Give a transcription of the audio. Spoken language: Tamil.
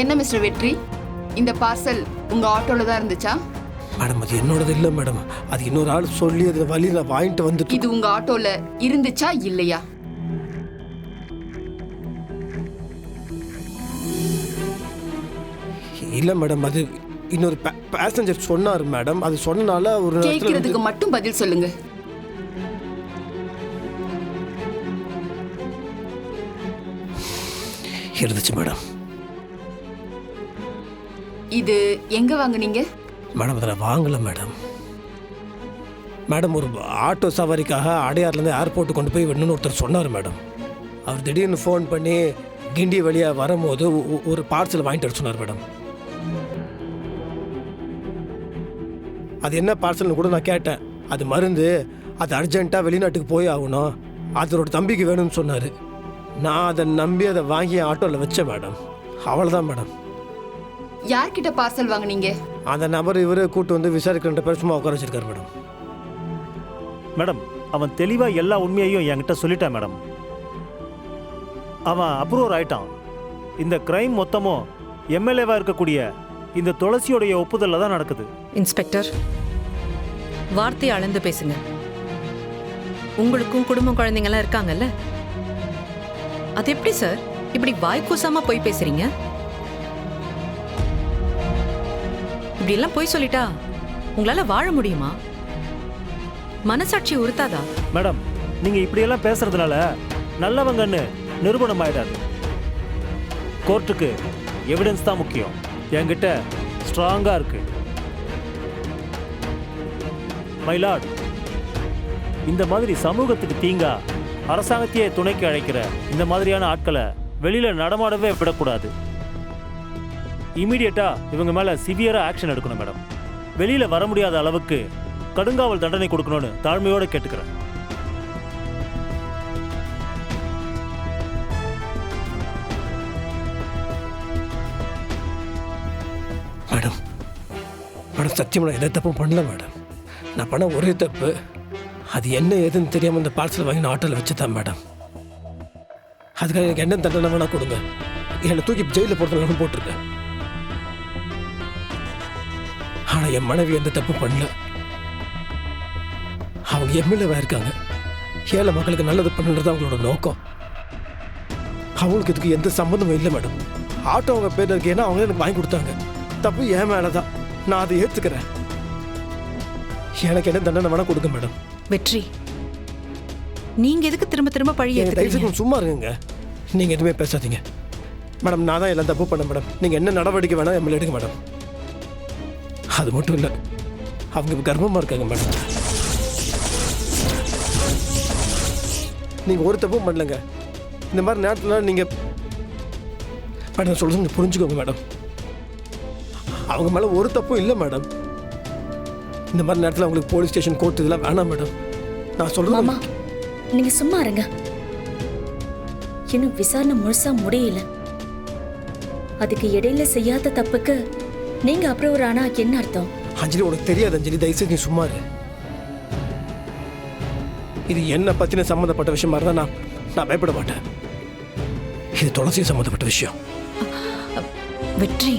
என்ன மிஸ்டர் வெற்றி, இந்த பார்சல் உங்க ஆட்டோல தான் இருந்துச்சா? மேடம் அது என்னோடது இல்லை மேடம், அது இன்னொரு ஆள் சொல்லி அது வழியில் வாங்கிட்டு வந்துட்டு. இது உங்க ஆட்டோல இருந்துச்சா இல்லையா? இல்லை மேடம், அது இன்னொரு பேசஞ்சர் சொன்னார் மேடம். அது சொன்னனால ஒரு கேட்கறதுக்கு மட்டும் பதில் சொல்லுங்க. இருந்துச்சு மேடம். இது எங்க வாங்குனீங்க? மேடம் அதில் வாங்கலை மேடம். மேடம் ஒரு ஆட்டோ சவாரிக்காக அடையார்லேருந்து ஏர்போர்ட்டு கொண்டு போய் விடணும்னு ஒருத்தர் சொன்னார் மேடம். அவர் திடீர்னு ஃபோன் பண்ணி கிண்டி வழியாக வரும்போது ஒரு பார்சல் வாங்கிட்டு வர சொன்னார் மேடம். அது என்ன பார்சல்னு கூட நான் கேட்டேன். அது மருந்து, அது அர்ஜென்ட்டாக வெளிநாட்டுக்கு போய் ஆகணும், அதோட தம்பிக்கு வேணும்னு சொன்னார். நான் அதை நம்பி அதை வாங்கி ஆட்டோவில் வச்சேன் மேடம். அவ்வளோதான் மேடம். யார்கிட்ட பார்சல் வாங்குனீங்க? அந்த நபர் இவரை கூட்டு வந்து விசாரிக்கிற பேர் சும்மா உட்கார வச்சிருக்காரு மேடம். மேடம் அவன் தெளிவாக எல்லா உண்மையையும் என்கிட்ட சொல்லிட்டான் மேடம். அவன் அப்ரூவர் ஆயிட்டான். இந்த கிரைம் மொத்தமும் எம்எல்ஏவாக இருக்கக்கூடிய இந்த துளசியோடைய ஒப்புதலில் தான் நடக்குது. இன்ஸ்பெக்டர், வார்த்தையை அளந்து பேசுங்க. உங்களுக்கும் குடும்பம் குழந்தைங்கலாம் இருக்காங்கல்ல, அது எப்படி சார் இப்படி வாய்க்கூசாம போய் பேசுறீங்க? இப்படி எல்லாம் போய் சொல்லிட்டா உங்களால வாழ முடியுமா? மனசாட்சி உறுத்தாதா? மேடம் நீங்க இப்படியெல்லாம் பேசுறதுனால நல்லவங்கன்னு நிரூபணம் ஆயிடாது. கோர்ட்டுக்கு எவிடன்ஸ் தான் முக்கியம். என்கிட்ட ஸ்ட்ராங்கா இருக்கு. மை லார்ட், இந்த மாதிரி சமூகத்துக்கு தீங்கா அரசாங்கத்தையே துணைக்கு அழைக்கிற இந்த மாதிரியான ஆட்களை வெளியில நடமாடவே விடக்கூடாது. இமீடியட்டா இவங்க மேல சிவியரா ஆக்ஷன் எடுக்கணும் மேடம். வெளியில வர முடியாத அளவுக்கு கடுங்காவல் தண்டனை கொடுக்கணும்னு தாழ்மையோட கேட்டுக்கிறேன். மேடம் மேடம் சத்தியமாக நான் எந்த தப்பும் பண்ணல மேடம். நான் பண்ண ஒரே தப்பு, அது என்ன ஏதுன்னு தெரியாமல் இந்த பார்சல் வாங்கி நான் ஆட்டோவில் வச்சு தான் மேடம். அதுக்காக எனக்கு என்ன தண்டனை வேணா கொடுங்க, என்னை தூக்கி ஜெயிலில் போடுறதுனாலும் போட்டிருக்கேன். ஆனால் என் மனைவி எந்த தப்பு பண்ணல. அவங்க எம்எல்ஏவாக இருக்காங்க. ஏழை மக்களுக்கு நல்லது பண்ணுறது அவங்களோட நோக்கம். அவங்களுக்கு இதுக்கு எந்த சம்மந்தமும் இல்லை மேடம். ஆட்டோ அவங்க பேர் இருக்கு, ஏன்னா அவங்க எனக்கு வாங்கி கொடுத்தாங்க. தப்பு என் மேலே தான், நான் அதை ஏற்றுக்கிறேன். எனக்கு என்ன தண்டனை வேணா கொடுங்க மேடம். வெற்றி, நீங்க எதுக்கு திரும்ப திரும்ப பழி ஏத்துறீங்க? சும்மா இருங்க, நீங்க எதுவுமே பேசாதீங்க மேடம். நான் தான் எல்லாம் தப்பு பண்ண மேடம். நீங்க என்ன நடவடிக்கை வேணா எம்எல்ஏ எடுங்க மேடம். அது மட்டும் இல்லை, அவங்க கர்ப்பமா இருக்காங்க மேடம். நீங்க ஒரு தப்பும் பண்ணலங்க. இந்த மாதிரி நேரத்தில் நீங்க மேடம் சொல்றது புரிஞ்சுக்கோங்க மேடம். அவங்க மேல ஒரு தப்பும் இல்லை மேடம். இந்த மாதிரி நேரத்தில் அவங்களுக்கு போலீஸ் ஸ்டேஷன் கோர்ட் இதெல்லாம் வேணாம் மேடம். நான் சொல்றேன் மாமா, நீங்க சும்மா இருங்க. இன்னும் விசாரணை முழுசா முடியல. அதுக்கு இடையில செய்யாத தப்புக்கு நீங்க அப்புறம் ஒரு ஆனா என்ன அர்த்தம்? அஞ்சலி உனக்கு தெரியாது அஞ்சலி, தயவுசெய்து நீ சும்மா இரு. இது என்ன பத்தின சம்மந்தப்பட்ட விஷயமா இருந்தா நான் பயப்பட மாட்டேன். இது துளசி சம்மந்தப்பட்ட விஷயம். வெற்றி,